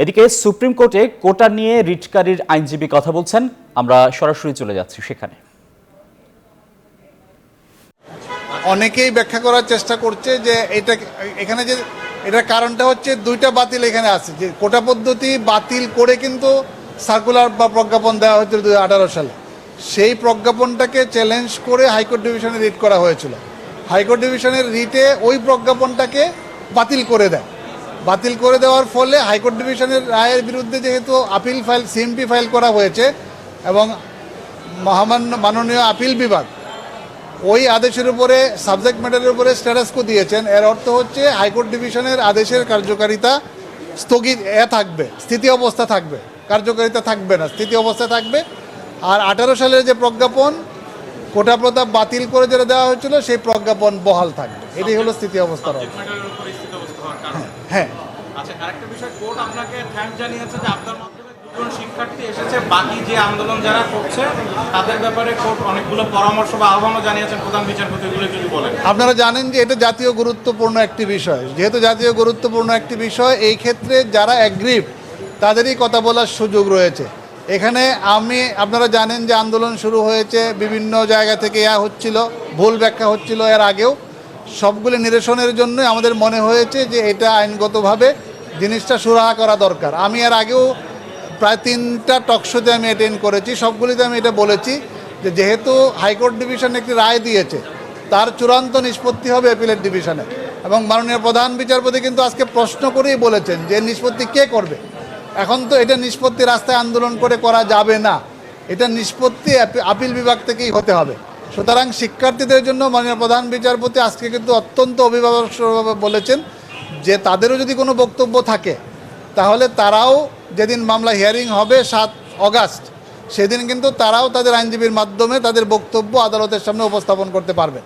এদিকে সুপ্রিম কোর্টে কোটা নিয়ে রিটকারীর আইনজীবী কথা বলছেন। আমরা সরাসরি চলে যাচ্ছি সেখানে। অনেকেই ব্যাখ্যা করার চেষ্টা করছে যে এখানে যে এটার কারণটা হচ্ছে দুইটা বাতিল এখানে আছে, যে কোটা পদ্ধতি বাতিল করে কিন্তু সার্কুলার বা প্রজ্ঞাপন দেওয়া হয়েছিল 2018 সালে। সেই প্রজ্ঞাপনটাকে চ্যালেঞ্জ করে হাইকোর্ট ডিভিশনে রিট করা হয়েছিল। হাইকোর্ট ডিভিশনের রিটে ওই প্রজ্ঞাপনটাকে বাতিল করে দেয়। বাতিল করে দেওয়ার ফলে হাইকোর্ট ডিভিশনের রায়ের বিরুদ্ধে যেহেতু আপিল ফাইল সিএমপি ফাইল করা হয়েছে এবং মাননীয় আপিল বিভাগ ওই আদেশের উপরে সাবজেক্ট ম্যাটারের উপরে স্ট্যাটাসকো দিয়েছেন। এর অর্থ হচ্ছে হাইকোর্ট ডিভিশনের আদেশের কার্যকারিতা স্থগিত থাকবে, স্থিতি অবস্থা থাকবে, কার্যকারিতা থাকবে না, স্থিতি অবস্থা থাকবে। আর 18 সালের যে প্রজ্ঞাপন কোটা প্রতাপ বাতিল করে যেটা দেওয়া হয়েছিল সেই প্রজ্ঞাপন বহাল থাকবে। এটাই হলো স্থিতি অবস্থা। হ্যাঁ, আচ্ছা, আরেকটা বিষয়, কোর্ট আপনাকে থ্যাঙ্কস জানিয়েছে যে আপনার মাধ্যমে দুজন শিক্ষার্থী এসেছে, বাকি যে আন্দোলন যারা করছে তাদের ব্যাপারে কোর্ট অনেকগুলো পরামর্শ বা আহ্বানও জানিয়েছেন প্রধান বিচারপতি, এগুলো যদি বলেন। আপনারা জানেন যে এটা জাতীয় গুরুত্বপূর্ণ একটি বিষয়। যেহেতু জাতীয় গুরুত্বপূর্ণ একটি বিষয়, এই ক্ষেত্রে যারা অ্যাগ্রিভ তাদেরই কথা বলার সুযোগ রয়েছে। এখানে আপনারা জানেন যে আন্দোলন শুরু হয়েছে, বিভিন্ন জায়গা থেকে হচ্ছিল, ভুল ব্যাখ্যা হচ্ছিল এর আগেও। সবগুলি নিরসনের জন্য আমাদের মনে হয়েছে যে এটা আইনগতভাবে জিনিসটা সুরাহা করা দরকার। আমি এর আগেও প্রায় 3টা টকশোতে আমি অ্যাটেন্ড করেছি, সবগুলিতে আমি এটা বলেছি যে যেহেতু হাইকোর্ট ডিভিশন একটি রায় দিয়েছে, তার চূড়ান্ত নিষ্পত্তি হবে অ্যাপিলেট ডিভিশনে। এবং মাননীয় প্রধান বিচারপতি কিন্তু আজকে প্রশ্ন করেই বলেছেন যে নিষ্পত্তি কে করবে। এখন তো এটা নিষ্পত্তি রাস্তায় আন্দোলন করে করা যাবে না, এটা নিষ্পত্তি আপিল বিভাগ থেকেই হতে হবে। সুতরাং শিক্ষার্থীদের জন্য মাননীয় প্রধান বিচারপতি আজকে কিন্তু অত্যন্ত অভিভাবকভাবে বলেছেন যে তাদেরও যদি কোনো বক্তব্য থাকে তাহলে তারাও যেদিন মামলা হিয়ারিং হবে 7 অগাস্ট, সেদিন কিন্তু তারাও তাদের আইনজীবীর মাধ্যমে তাদের বক্তব্য আদালতের সামনে উপস্থাপন করতে পারবে।